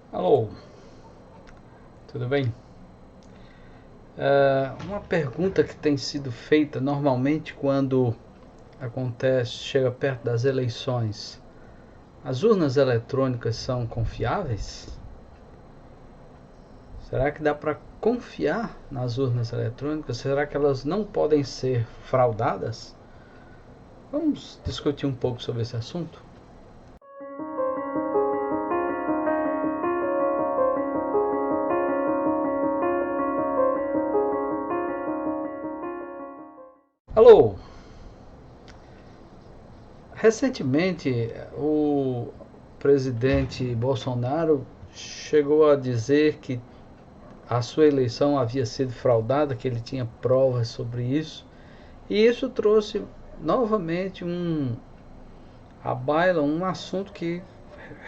Alô, tudo bem? Uma pergunta que tem sido feita normalmente quando chega perto das eleições: as urnas eletrônicas são confiáveis? Será que dá para confiar nas urnas eletrônicas? Será que elas não podem ser fraudadas? Vamos discutir um pouco sobre esse assunto? Alô, recentemente o presidente Bolsonaro chegou a dizer que a sua eleição havia sido fraudada, que ele tinha provas sobre isso. E isso trouxe novamente à baila um assunto que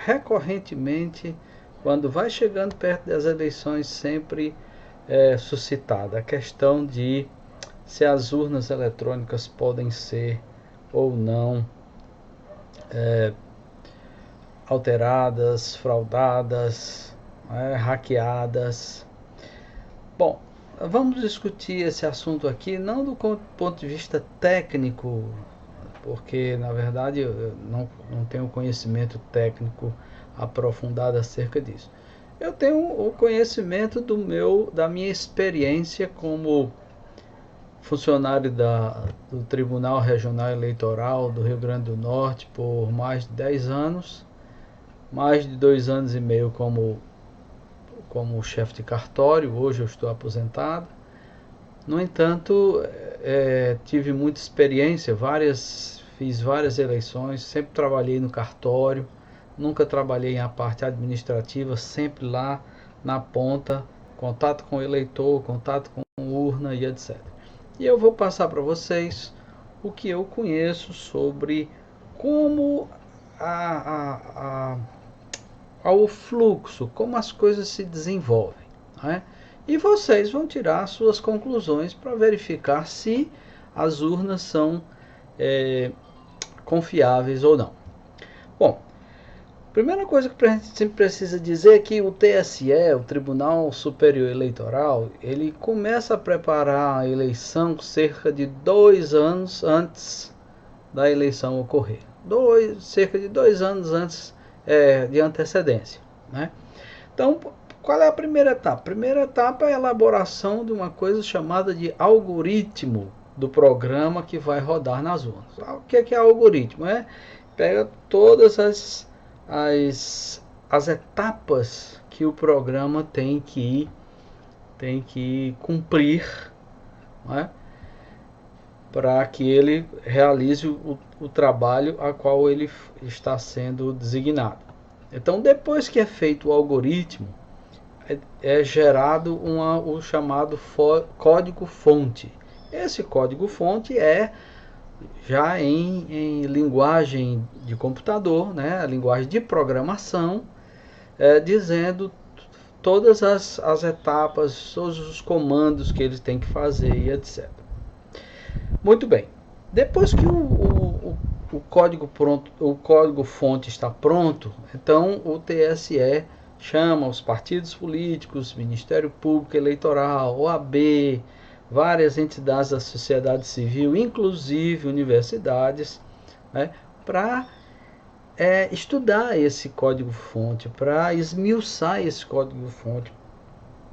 recorrentemente, quando vai chegando perto das eleições, sempre é suscitada: a questão de se as urnas eletrônicas podem ser ou não é, alteradas, fraudadas, hackeadas. Bom, vamos discutir esse assunto aqui não do ponto de vista técnico, porque na verdade eu não tenho conhecimento técnico aprofundado acerca disso. Eu tenho o conhecimento da minha experiência como funcionário do Tribunal Regional Eleitoral do Rio Grande do Norte por mais de 10 anos, mais de 2 anos e meio como chefe de cartório. Hoje eu estou aposentado. No entanto, tive muita experiência, fiz várias eleições, sempre trabalhei no cartório, nunca trabalhei na parte administrativa, sempre lá na ponta, contato com o eleitor, contato com urna e etc. E eu vou passar para vocês o que eu conheço sobre como a, a, ao fluxo, como as coisas se desenvolvem. Né? E vocês vão tirar suas conclusões para verificar se as urnas são é, confiáveis ou não. Bom, a primeira coisa que a gente sempre precisa dizer é que o TSE, o Tribunal Superior Eleitoral, ele começa a preparar a eleição cerca de 2 anos antes da eleição ocorrer. Cerca de 2 anos antes de antecedência. Né? Então, qual é a primeira etapa? A primeira etapa é a elaboração de uma coisa chamada de algoritmo do programa que vai rodar nas urnas. O que é algoritmo? Pega todas as etapas que o programa tem que cumprir, né, para que ele realize o trabalho a qual ele está sendo designado. Então, depois que é feito o algoritmo, é gerado o chamado código-fonte. Esse código-fonte é já em linguagem de computador, né, a linguagem de programação, dizendo todas as etapas, todos os comandos que ele tem que fazer e etc. Muito bem. Depois que o código pronto, o código fonte está pronto, então o TSE chama os partidos políticos, Ministério Público Eleitoral, OAB, várias entidades da sociedade civil, inclusive universidades, né, para estudar esse código-fonte, para esmiuçar esse código-fonte,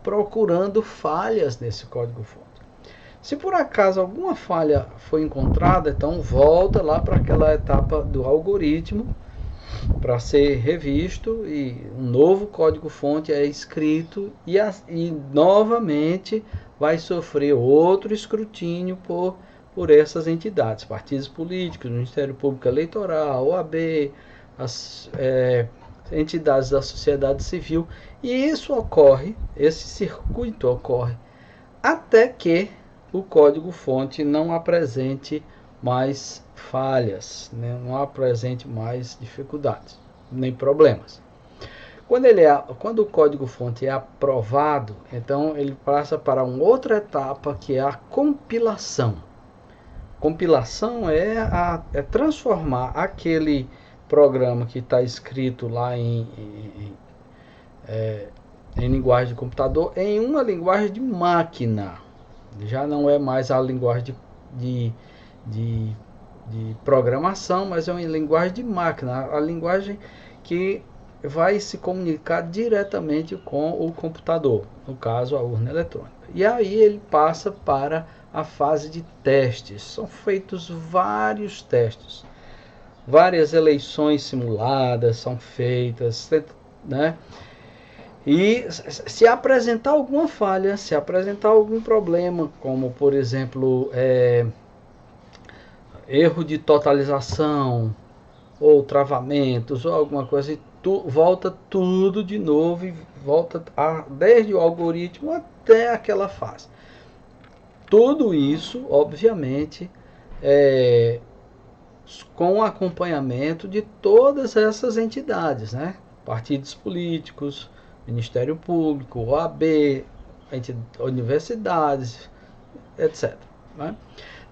procurando falhas nesse código-fonte. Se por acaso alguma falha foi encontrada, então volta lá para aquela etapa do algoritmo para ser revisto e um novo código-fonte é escrito e novamente vai sofrer outro escrutínio por essas entidades, partidos políticos, Ministério Público Eleitoral, OAB, as entidades da sociedade civil, e isso ocorre, esse circuito ocorre até que o código-fonte não apresente mais falhas, né? Não apresente mais dificuldades, nem problemas. Quando o código-fonte é aprovado, então ele passa para uma outra etapa que é a compilação. Compilação é transformar aquele programa que está escrito lá em linguagem de computador em uma linguagem de máquina. Já não é mais a linguagem de programação, mas é uma linguagem de máquina, a linguagem que vai se comunicar diretamente com o computador, no caso a urna eletrônica. E aí ele passa para a fase de testes. São feitos vários testes, várias eleições simuladas são feitas, né? E se apresentar alguma falha, se apresentar algum problema, como por exemplo erro de totalização ou travamentos ou alguma coisa, e volta tudo de novo e volta desde o algoritmo até aquela fase. Tudo isso, obviamente, com o acompanhamento de todas essas entidades, né? Partidos políticos, Ministério Público, OAB, universidades, etc. Né?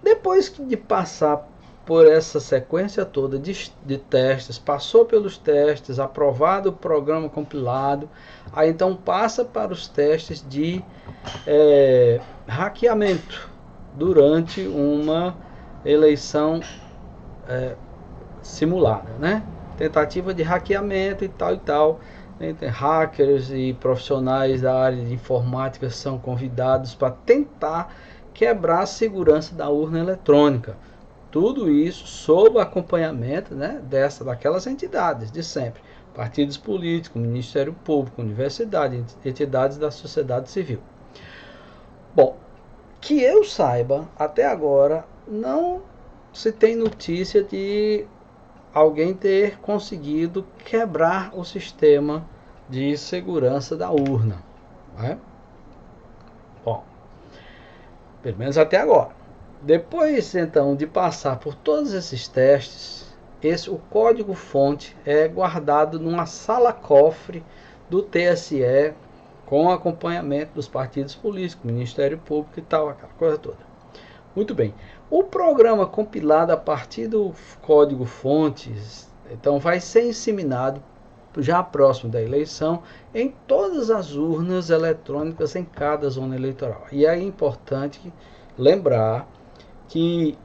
Depois de passar por essa sequência toda de testes, passou pelos testes, aprovado o programa compilado, aí então passa para os testes de hackeamento durante uma eleição simulada, né? Tentativa de hackeamento e tal. Hackers e profissionais da área de informática são convidados para tentar quebrar a segurança da urna eletrônica. Tudo isso sob acompanhamento, né, daquelas entidades de sempre. Partidos políticos, Ministério Público, universidade, entidades da sociedade civil. Bom, que eu saiba, até agora, não se tem notícia de alguém ter conseguido quebrar o sistema de segurança da urna. Né? Bom, pelo menos até agora. Depois, então, de passar por todos esses testes, o código-fonte é guardado numa sala-cofre do TSE, com acompanhamento dos partidos políticos, Ministério Público e tal, aquela coisa toda. Muito bem. O programa compilado a partir do código-fonte, então, vai ser disseminado já próximo da eleição em todas as urnas eletrônicas em cada zona eleitoral. E é importante lembrar que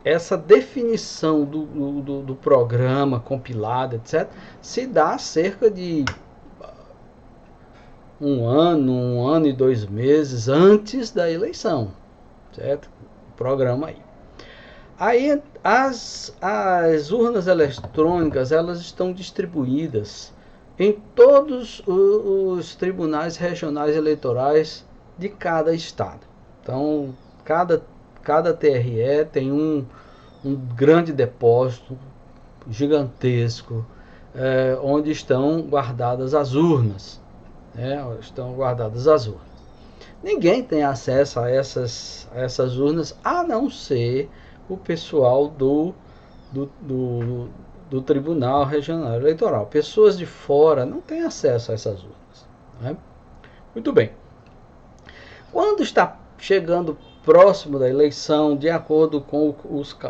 essa definição do programa compilado, etc., se dá cerca de um ano e 2 meses antes da eleição, certo? O programa aí. Aí as urnas eletrônicas, elas estão distribuídas em todos os tribunais regionais eleitorais de cada estado. Então, cada TRE tem um grande depósito gigantesco, onde estão guardadas as urnas. Estão guardadas as urnas. Ninguém tem acesso a essas urnas, a não ser o pessoal do Tribunal Regional Eleitoral. Pessoas de fora não têm acesso a essas urnas. Né? Muito bem. Quando está chegando próximo da eleição, de acordo com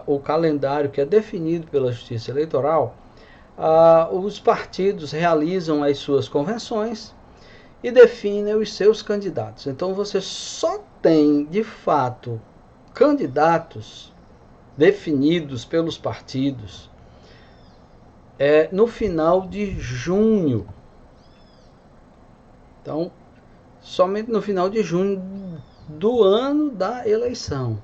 o calendário que é definido pela Justiça Eleitoral, os partidos realizam as suas convenções e definem os seus candidatos. Então você só tem, de fato, candidatos definidos pelos partidos no final de junho. Então, somente no final de junho do ano da eleição.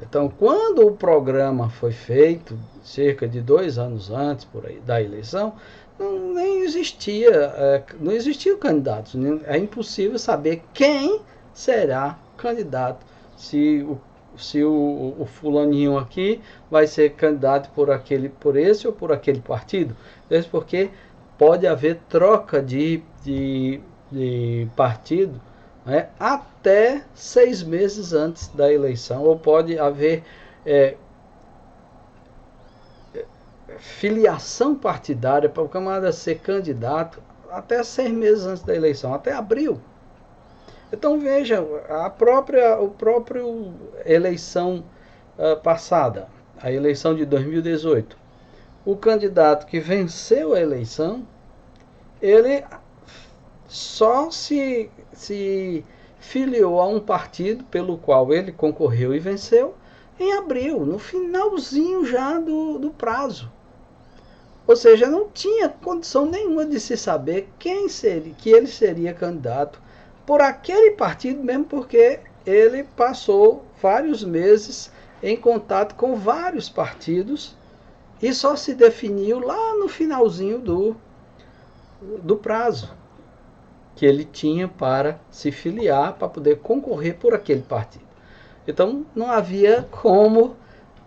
Então, quando o programa foi feito, cerca de 2 anos antes por aí, da eleição, não existia candidatos. É impossível saber quem será candidato. Se o fulaninho aqui vai ser candidato por esse ou por aquele partido. Mesmo porque pode haver troca de partido, né, até 6 meses antes da eleição, ou pode haver filiação partidária para o camarada ser candidato até 6 meses antes da eleição, até abril. Então veja, a própria eleição passada, a eleição de 2018, o candidato que venceu a eleição, ele só se filiou a um partido pelo qual ele concorreu e venceu em abril, no finalzinho já do prazo. Ou seja, não tinha condição nenhuma de se saber quem seria, que ele seria candidato por aquele partido, mesmo porque ele passou vários meses em contato com vários partidos e só se definiu lá no finalzinho do prazo que ele tinha para se filiar, para poder concorrer por aquele partido. Então, não havia como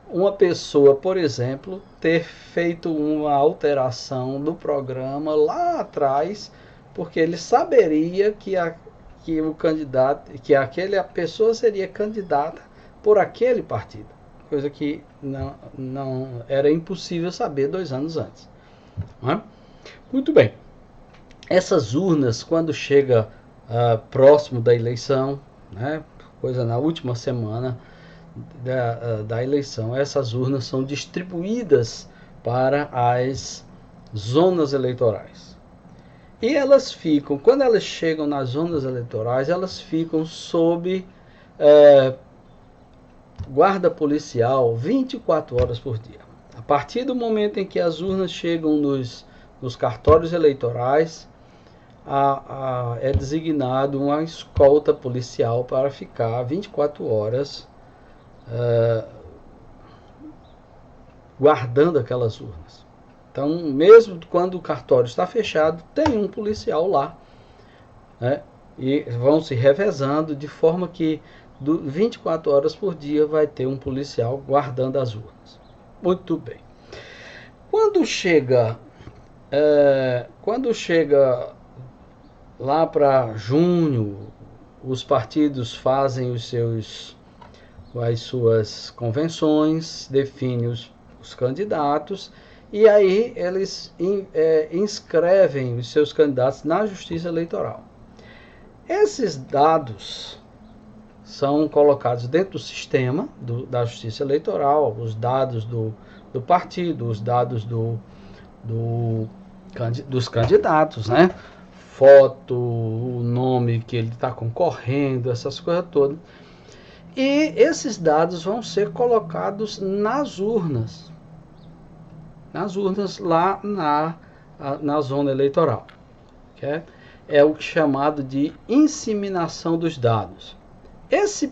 uma pessoa, por exemplo, ter feito uma alteração do programa lá atrás, porque ele saberia que o candidato, que aquela pessoa seria candidata por aquele partido, coisa que não era impossível saber 2 anos antes. Não é? Muito bem. Essas urnas, quando chega próximo da eleição, né, coisa na última semana da eleição, essas urnas são distribuídas para as zonas eleitorais. E elas ficam, quando elas chegam nas zonas eleitorais, elas ficam sob guarda policial 24 horas por dia. A partir do momento em que as urnas chegam nos cartórios eleitorais, é designado uma escolta policial para ficar 24 horas guardando aquelas urnas. Então, mesmo quando o cartório está fechado, tem um policial lá, né? E vão se revezando de forma que 24 horas por dia vai ter um policial guardando as urnas. Muito bem. Quando chega lá para junho, os partidos fazem as suas convenções, definem os candidatos, e aí eles inscrevem os seus candidatos na Justiça Eleitoral. Esses dados são colocados dentro do sistema da Justiça Eleitoral, os dados do partido, os dados dos candidatos, né? Foto, o nome que ele está concorrendo, essas coisas todas. E esses dados vão ser colocados nas urnas lá na zona eleitoral. Okay? É o chamado de inseminação dos dados. Esse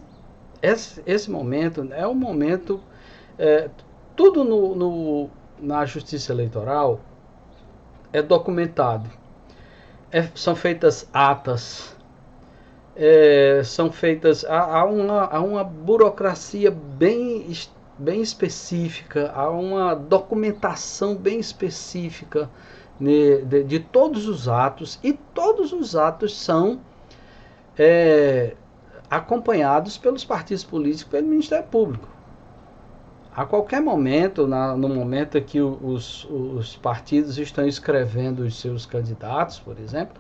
momento é um momento, tudo na Justiça Eleitoral é documentado. São feitas atas, há uma burocracia bem específica, há uma documentação bem específica de todos os atos, e todos os atos são acompanhados pelos partidos políticos, pelo Ministério Público. A qualquer momento, no momento que os partidos estão escrevendo os seus candidatos, por exemplo,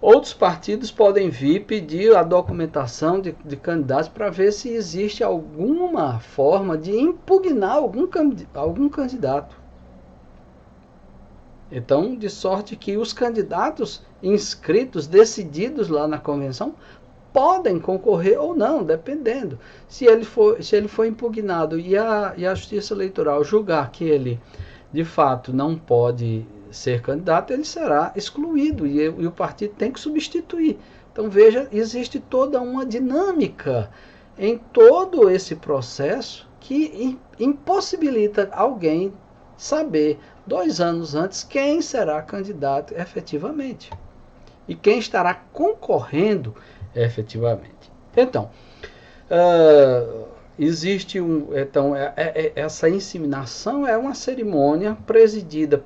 outros partidos podem vir pedir a documentação de candidatos para ver se existe alguma forma de impugnar algum candidato. Então, de sorte que os candidatos inscritos, decididos lá na convenção, podem concorrer ou não, dependendo. Se ele for impugnado e a Justiça Eleitoral julgar que ele, de fato, não pode ser candidato, ele será excluído e o partido tem que substituir. Então, veja, existe toda uma dinâmica em todo esse processo que impossibilita alguém saber 2 anos antes quem será candidato efetivamente e quem estará concorrendo efetivamente. Então, existe essa inseminação é uma cerimônia presidida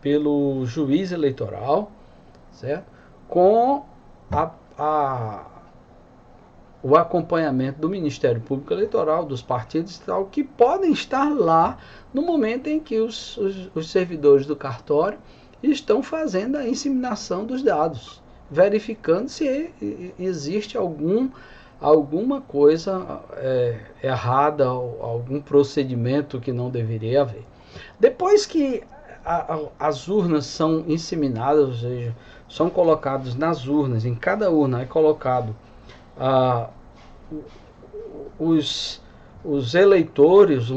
pelo juiz eleitoral, certo? Com o acompanhamento do Ministério Público Eleitoral, dos partidos e tal, que podem estar lá no momento em que os servidores do cartório estão fazendo a inseminação dos dados, verificando se existe alguma coisa errada, algum procedimento que não deveria haver. Depois que as urnas são inseminadas, ou seja, são colocados nas urnas, em cada urna é colocado os eleitores,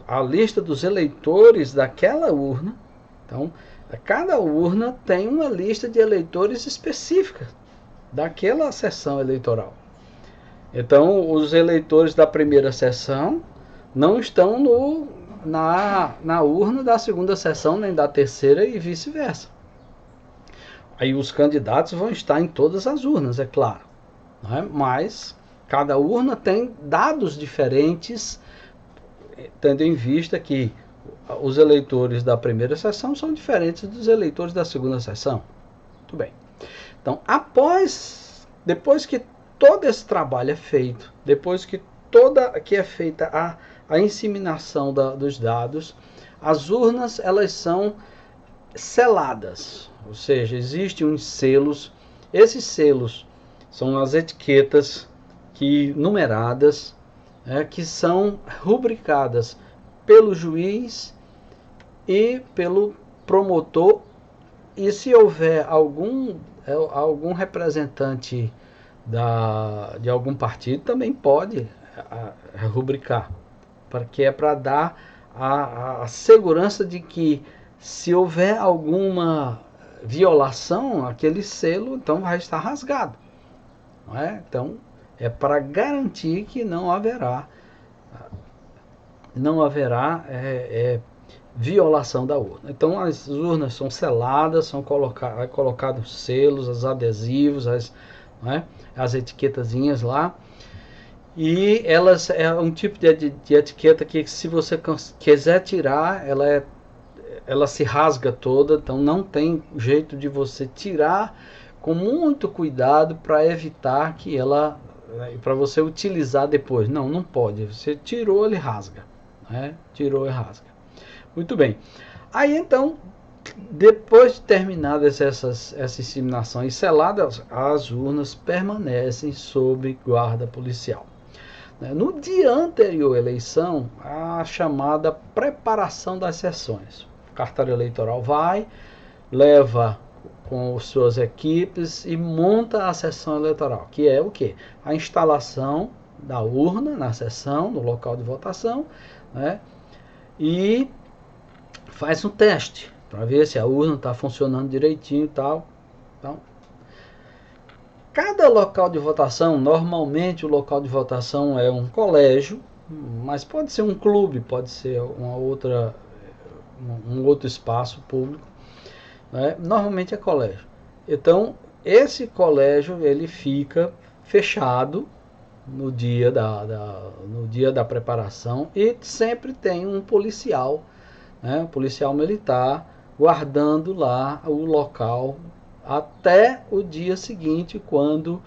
a lista dos eleitores daquela urna. Então, cada urna tem uma lista de eleitores específica daquela sessão eleitoral. Então, os eleitores da primeira sessão não estão na urna da segunda sessão, nem da terceira e vice-versa. Aí os candidatos vão estar em todas as urnas, é claro, né? Mas cada urna tem dados diferentes, tendo em vista que os eleitores da primeira sessão são diferentes dos eleitores da segunda sessão. Muito bem. Então, depois que todo esse trabalho é feito, depois que é feita a inseminação dos dados, as urnas elas são seladas, ou seja, existem uns selos. Esses selos são as etiquetas numeradas, que são rubricadas pelo juiz e pelo promotor, e se houver algum representante de algum partido, também pode rubricar, porque é para dar a segurança de que, se houver alguma violação, aquele selo então vai estar rasgado, não é? Então é para garantir que não haverá violação da urna. Então as urnas são seladas, são colocados selos, os adesivos, as etiquetazinhas lá. E elas é um tipo de etiqueta que, se você quiser tirar, ela se rasga toda, então não tem jeito de você tirar, com muito cuidado, para evitar que para você utilizar depois. Não pode. Você tirou, ele rasga, né? Tirou e rasga. Muito bem. Aí então, depois de terminadas essas inseminações seladas, as urnas permanecem sob guarda policial. No dia anterior à eleição, a chamada preparação das sessões. O cartório eleitoral leva com suas equipes e monta a sessão eleitoral, que é o quê? A instalação da urna na sessão, no local de votação, né? E faz um teste para ver se a urna está funcionando direitinho e tal. Então, cada local de votação, normalmente o local de votação é um colégio, mas pode ser um clube, pode ser um outro espaço público, né? Normalmente é colégio. Então, esse colégio ele fica fechado no dia da preparação, e sempre tem um policial, né, um policial militar, guardando lá o local até o dia seguinte, quando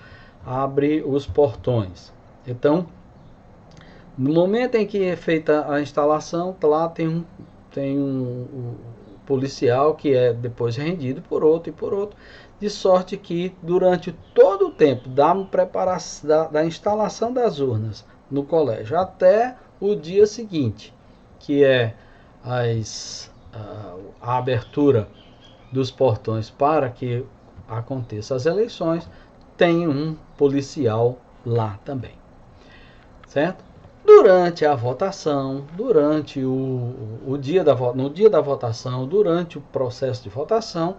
abre os portões. Então, no momento em que é feita a instalação, lá tem um policial que é depois rendido por outro e por outro, de sorte que durante todo o tempo da preparação, da instalação das urnas no colégio até o dia seguinte, que é a abertura dos portões para que aconteçam as eleições, tem um policial lá também, certo? Durante a votação, durante no dia da votação, durante o processo de votação,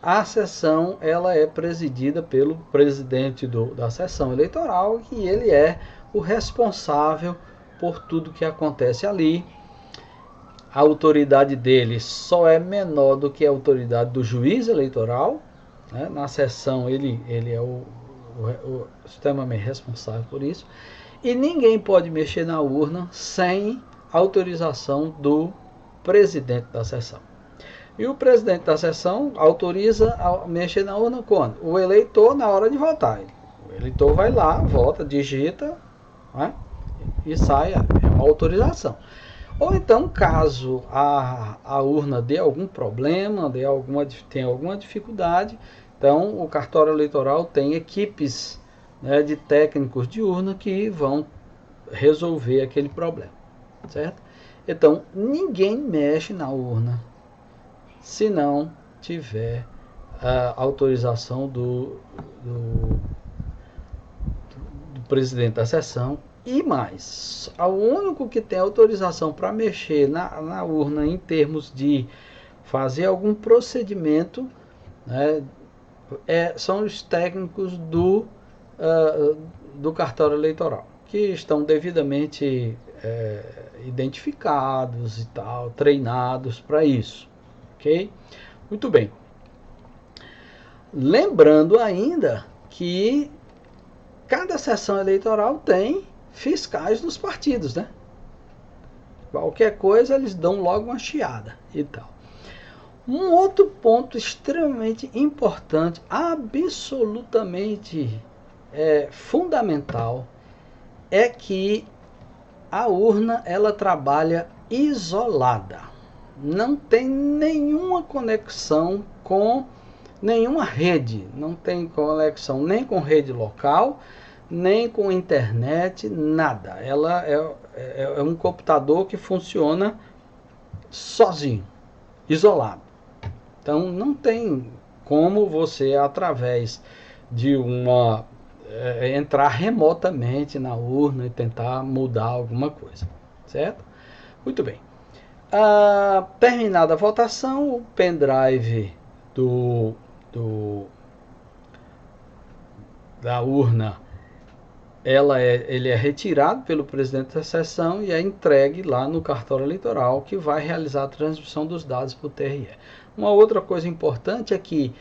a sessão ela é presidida pelo presidente da sessão eleitoral, e ele é o responsável por tudo que acontece ali. A autoridade dele só é menor do que a autoridade do juiz eleitoral, né? Na sessão ele é o extremamente responsável por isso. E ninguém pode mexer na urna sem autorização do presidente da sessão. E o presidente da sessão autoriza a mexer na urna quando? O eleitor, na hora de votar. O eleitor vai lá, vota, digita, né? E sai, é uma autorização. Ou então, caso a urna dê algum problema, tenha alguma dificuldade, então o cartório eleitoral tem equipes, né, de técnicos de urna que vão resolver aquele problema, certo? Então, ninguém mexe na urna se não tiver a autorização do presidente da sessão. E mais, o único que tem autorização para mexer na urna em termos de fazer algum procedimento, né, são os técnicos do cartório eleitoral, que estão devidamente identificados e tal, treinados para isso. Ok? Muito bem. Lembrando ainda que cada sessão eleitoral tem fiscais dos partidos, né? Qualquer coisa eles dão logo uma chiada e tal. Um outro ponto extremamente importante, absolutamente fundamental, é que a urna ela trabalha isolada. Não tem nenhuma conexão com nenhuma rede, não tem conexão nem com rede local, nem com internet, nada. Ela é um computador que funciona sozinho, isolado. Então não tem como você, através de entrar remotamente na urna e tentar mudar alguma coisa, certo? Muito bem. Terminada a votação, o pendrive da urna ele é retirado pelo presidente da sessão e é entregue lá no cartório eleitoral, que vai realizar a transmissão dos dados para o TRE. Uma outra coisa importante é que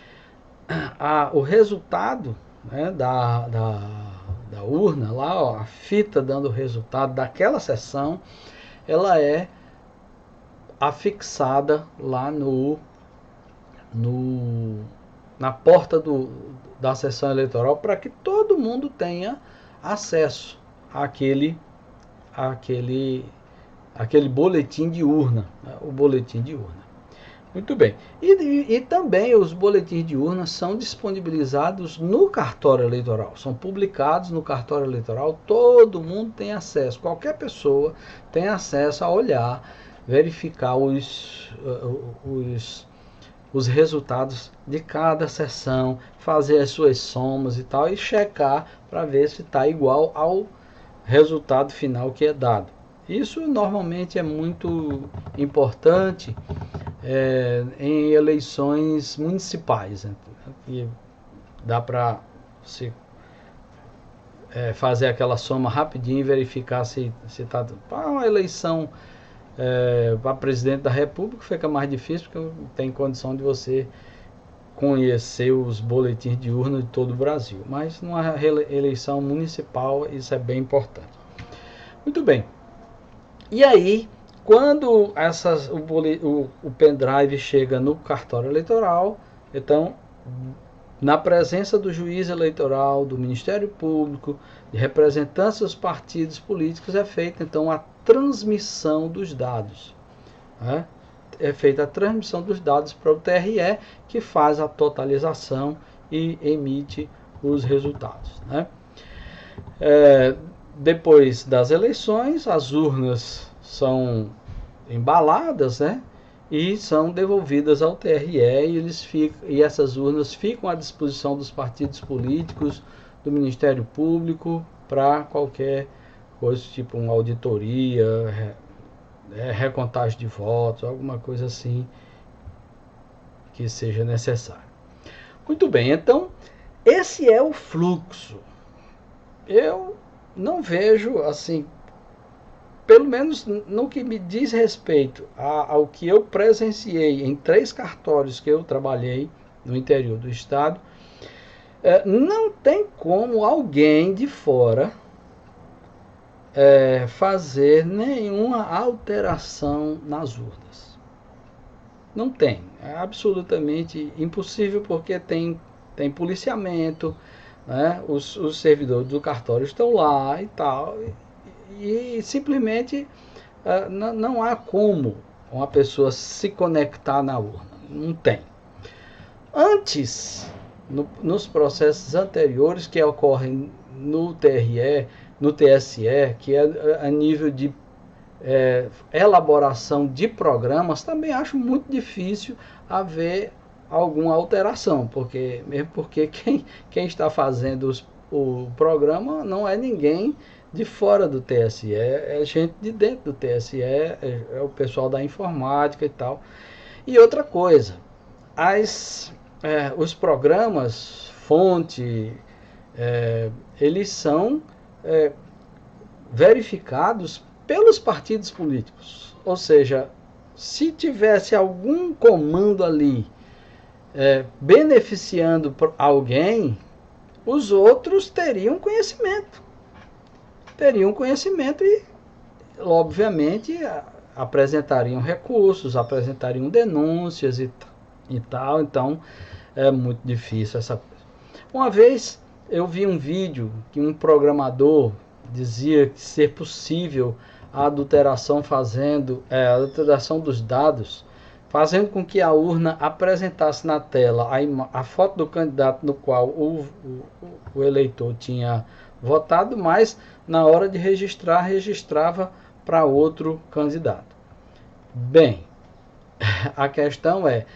o resultado, né, da urna, lá, ó, a fita dando o resultado daquela sessão, ela é afixada lá na porta da sessão eleitoral, para que todo mundo tenha acesso àquele boletim de urna, né, o boletim de urna. Muito bem. E também os boletins de urna são disponibilizados no cartório eleitoral, são publicados no cartório eleitoral, todo mundo tem acesso, qualquer pessoa tem acesso a olhar, verificar os resultados de cada sessão, fazer as suas somas e tal, e checar para ver se está igual ao resultado final que é dado. Isso normalmente é muito importante em eleições municipais, né? E dá para se fazer aquela soma rapidinho e verificar se está. Para uma eleição para presidente da República fica mais difícil, porque tem condição de você conhecer os boletins de urna de todo o Brasil. Mas numa eleição municipal isso é bem importante. Muito bem. E aí, quando o pendrive chega no cartório eleitoral, então, na presença do juiz eleitoral, do Ministério Público, de representantes dos partidos políticos, é feita então a transmissão dos dados. Né? É feita a transmissão dos dados para o TRE, que faz a totalização e emite os resultados. Né? Depois das eleições, as urnas são embaladas, né? E são devolvidas ao TRE e essas urnas ficam à disposição dos partidos políticos, do Ministério Público, para qualquer coisa, tipo uma auditoria, recontagem de votos, alguma coisa assim que seja necessário. Muito bem, então esse é o fluxo. Eu não vejo assim, pelo menos no que me diz respeito ao que eu presenciei em 3 cartórios que eu trabalhei no interior do estado, não tem como alguém de fora fazer nenhuma alteração nas urnas. Não tem. É absolutamente impossível, porque tem policiamento, né? Os servidores do cartório estão lá e tal, e simplesmente não há como uma pessoa se conectar na urna. Não tem. Antes, nos processos anteriores que ocorrem no TRE, no TSE, que é a nível de elaboração de programas, também acho muito difícil haver alguma alteração, mesmo porque quem está fazendo o programa não é ninguém de fora do TSE, é gente de dentro do TSE, é o pessoal da informática e tal. E outra coisa, os programas fonte, eles são verificados pelos partidos políticos. Ou seja, se tivesse algum comando ali beneficiando alguém, os outros teriam conhecimento. E, obviamente, apresentariam recursos, apresentariam denúncias e tal. Então, é muito difícil essa coisa. Uma vez eu vi um vídeo que um programador dizia que ser possível a adulteração a adulteração dos dados, fazendo com que a urna apresentasse na tela a foto do candidato no qual o eleitor tinha votado, mas na hora de registrar, registrava para outro candidato. Bem, a questão é,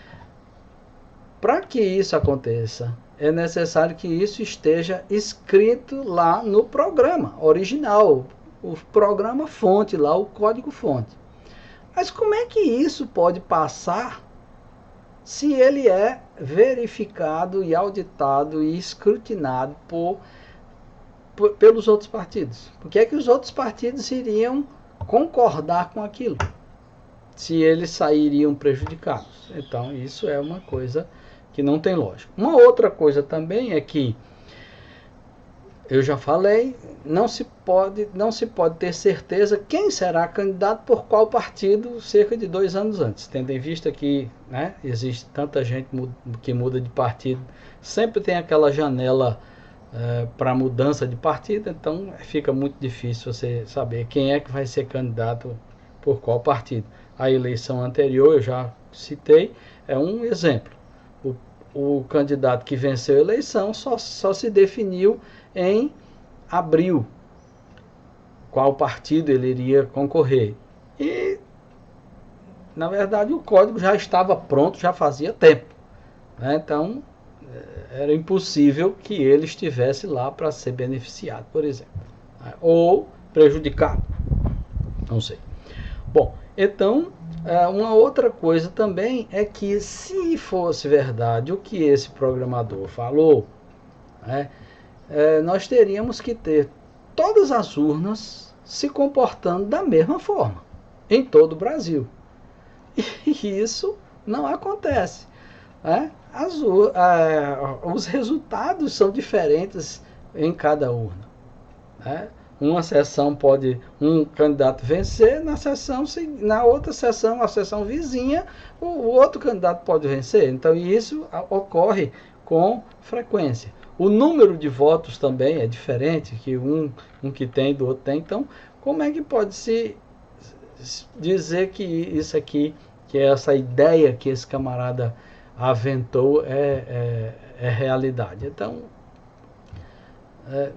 para que isso aconteça, é necessário que isso esteja escrito lá no programa original, o programa fonte lá, o código fonte. Mas como é que isso pode passar se ele é verificado e auditado e escrutinado pelos outros partidos? Por que é que os outros partidos iriam concordar com aquilo, se eles sairiam prejudicados? Então isso é uma coisa que não tem lógica. Uma outra coisa também é que, eu já falei, não se pode ter certeza quem será candidato por qual partido cerca de 2 anos antes. Tendo em vista que existe tanta gente que muda de partido, sempre tem aquela janela para mudança de partido, então fica muito difícil você saber quem é que vai ser candidato por qual partido. A eleição anterior, eu já citei, é um exemplo. O candidato que venceu a eleição só se definiu em abril qual partido ele iria concorrer. E, na verdade, o código já estava pronto, já fazia tempo. Então, era impossível que ele estivesse lá para ser beneficiado, por exemplo. Ou prejudicado. Não sei. Bom, então, uma outra coisa também é que, se fosse verdade o que esse programador falou, nós teríamos que ter todas as urnas se comportando da mesma forma, em todo o Brasil. E isso não acontece. Os resultados são diferentes em cada urna. Uma sessão um candidato vencer, na outra sessão, a sessão vizinha, o outro candidato pode vencer. Então isso ocorre com frequência. O número de votos também é diferente, que um que tem, do outro tem. Então, como é que pode se dizer que isso aqui, que essa ideia que esse camarada aventou é realidade? Então,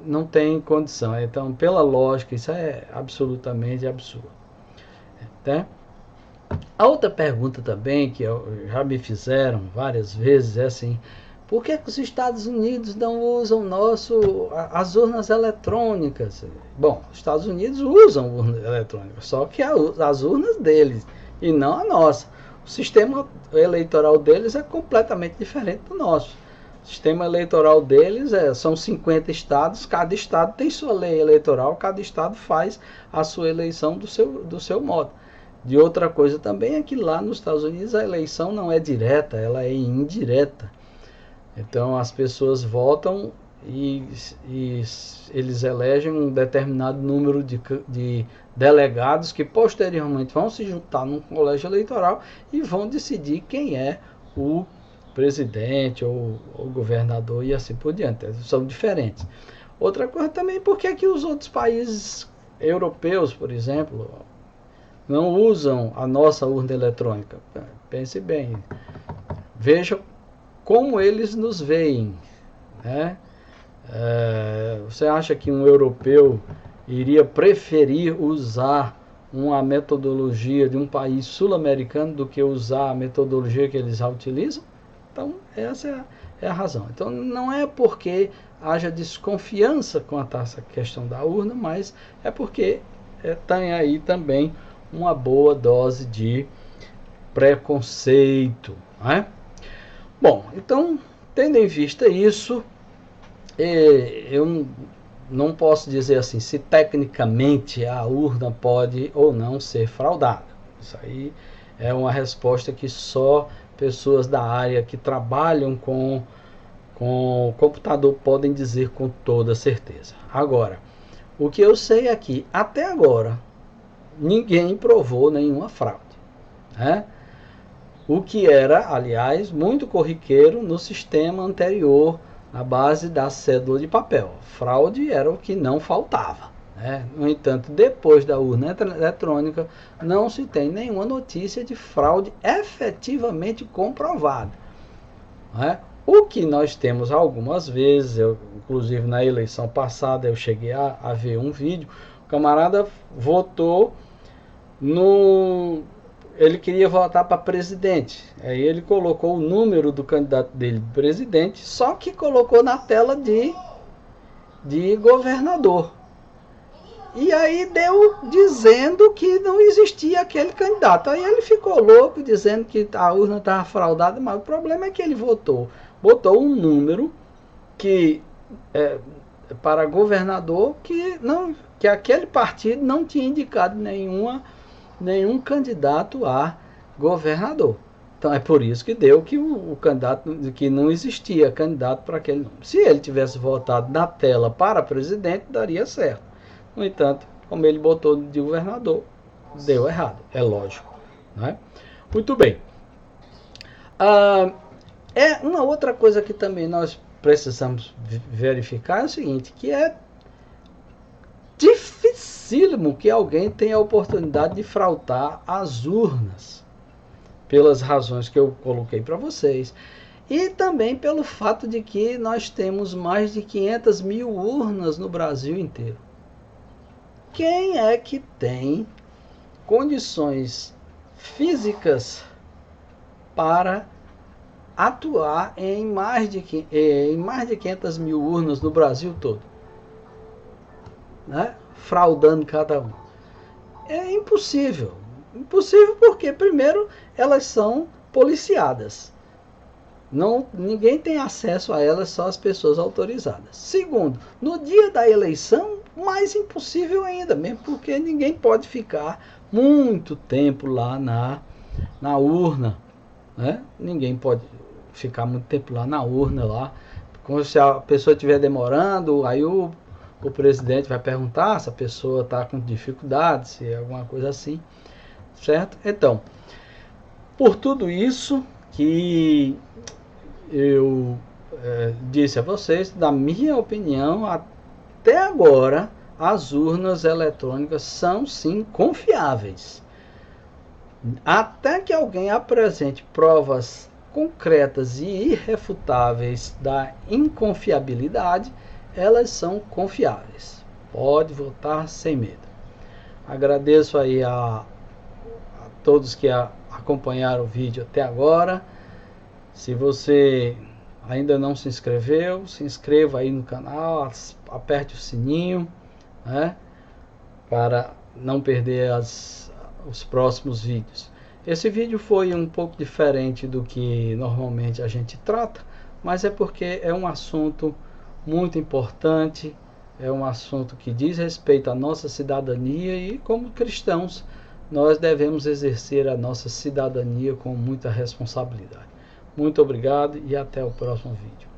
não tem condição. Então, pela lógica, isso é absolutamente absurdo. A outra pergunta também, que já me fizeram várias vezes, é assim: por que os Estados Unidos não usam as urnas eletrônicas? Bom, os Estados Unidos usam urnas eletrônicas, só que as urnas deles e não a nossa. O sistema eleitoral deles é completamente diferente do nosso. O sistema eleitoral deles são 50 estados, cada estado tem sua lei eleitoral, cada estado faz a sua eleição do seu modo. De outra coisa também é que lá nos Estados Unidos a eleição não é direta, ela é indireta. Então as pessoas votam e eles elegem um determinado número de delegados que posteriormente vão se juntar num colégio eleitoral e vão decidir quem é o presidente ou o governador e assim por diante. São diferentes. Outra coisa também, por que os outros países europeus, por exemplo, não usam a nossa urna eletrônica? Pense bem. Veja como eles nos veem. Você acha que um europeu iria preferir usar uma metodologia de um país sul-americano do que usar a metodologia que eles já utilizam. Então, essa é a razão. Então, não é porque haja desconfiança quanto a essa questão da urna, mas é porque tem aí também uma boa dose de preconceito, né? Bom, então, tendo em vista isso, eu não posso dizer assim se tecnicamente a urna pode ou não ser fraudada. Isso aí é uma resposta que só pessoas da área que trabalham com computador podem dizer com toda certeza. Agora, o que eu sei é que até agora ninguém provou nenhuma fraude, né? O que era, aliás, muito corriqueiro no sistema anterior, na base da cédula de papel. Fraude era o que não faltava, né? No entanto, depois da urna eletrônica, não se tem nenhuma notícia de fraude efetivamente comprovada, né? O que nós temos algumas vezes, inclusive na eleição passada, eu cheguei a ver um vídeo, o camarada votou ele queria votar para presidente. Aí ele colocou o número do candidato dele de presidente, só que colocou na tela de governador. E aí deu dizendo que não existia aquele candidato. Aí ele ficou louco, dizendo que a urna estava fraudada, mas o problema é que ele botou um número que para governador que aquele partido não tinha indicado nenhum candidato a governador. Então é por isso que deu que o candidato, que não existia candidato para aquele nome. Se ele tivesse votado na tela para presidente, daria certo. No entanto, como ele botou de governador, deu errado. É lógico, né? Muito bem. Uma outra coisa que também nós precisamos verificar é o seguinte, que é dificílimo que alguém tenha a oportunidade de fraudar as urnas, pelas razões que eu coloquei para vocês, e também pelo fato de que nós temos mais de 500 mil urnas no Brasil inteiro. Quem é que tem condições físicas para atuar em mais de 500 mil urnas no Brasil todo, né? Fraudando cada um? É impossível. Impossível porque, primeiro, elas são policiadas. Ninguém tem acesso a elas, só as pessoas autorizadas. Segundo, no dia da eleição, mais impossível ainda, mesmo porque ninguém pode ficar muito tempo lá na urna, né? Ninguém pode ficar muito tempo lá na urna, lá. Como se a pessoa estiver demorando, aí o presidente vai perguntar se a pessoa está com dificuldade, se é alguma coisa assim, certo? Então, por tudo isso que eu disse a vocês, da minha opinião, até agora, as urnas eletrônicas são sim confiáveis. Até que alguém apresente provas concretas e irrefutáveis da inconfiabilidade, elas são confiáveis. Pode votar sem medo. Agradeço aí a todos que acompanharam o vídeo até agora. Se você ainda não se inscreveu, se inscreva aí no canal, aperte o sininho, né, para não perder os próximos vídeos. Esse vídeo foi um pouco diferente do que normalmente a gente trata, mas é porque é um assunto muito importante, é um assunto que diz respeito à nossa cidadania e, como cristãos, nós devemos exercer a nossa cidadania com muita responsabilidade. Muito obrigado e até o próximo vídeo.